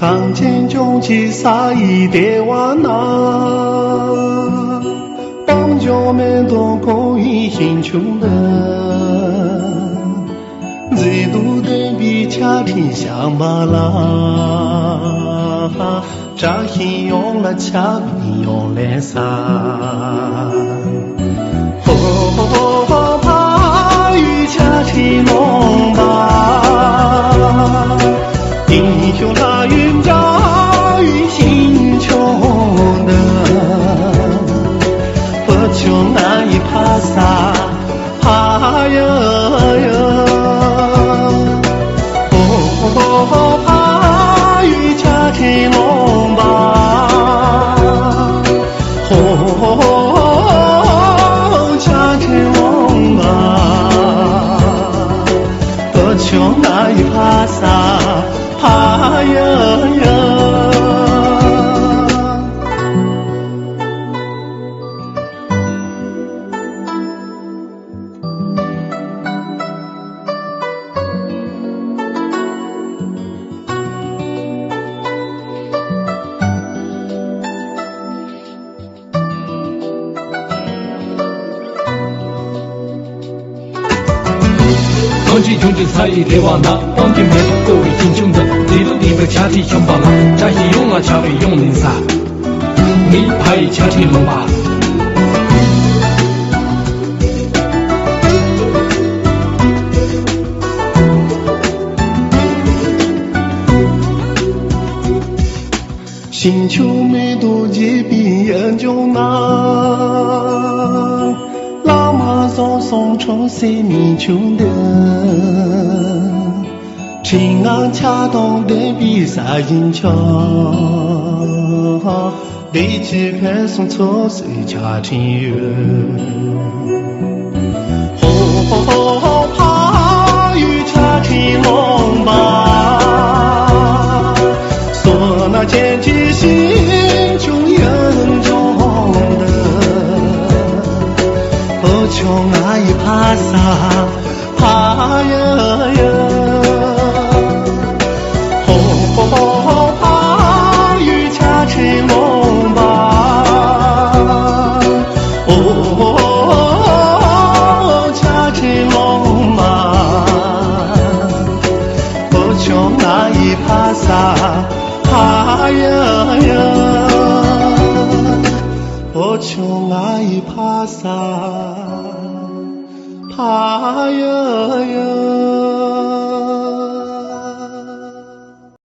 当今中期撒一点瓦那，帮助们多公益贫穷的，最多的比家庭乡巴拉，扎心用了家里用来啥？怕与家庭弄吧，英雄他云扎与贫穷的，不穷难以怕啥，怕呀呀。怕与家庭弄吧，家庭弄吧，不穷难以怕啥，怕呀呀。当今穷尽才艺的瓦那，帮助面对各位贫穷的，最多的个家庭穷巴拉，扎心用啊家费用人啥，你派家庭弄吧。星球没多几笔研究那，拉马早送出谁民穷的，亲爱恰当的比赛赢球，立即看送出谁家庭有，怕与家庭弄吧，说那坚决心中严重的，不穷爱怕啥，怕呀呀。怕与家庭弄吧，家庭弄吧，不穷爱怕啥，怕呀呀，不穷爱怕啥，怕呀呀。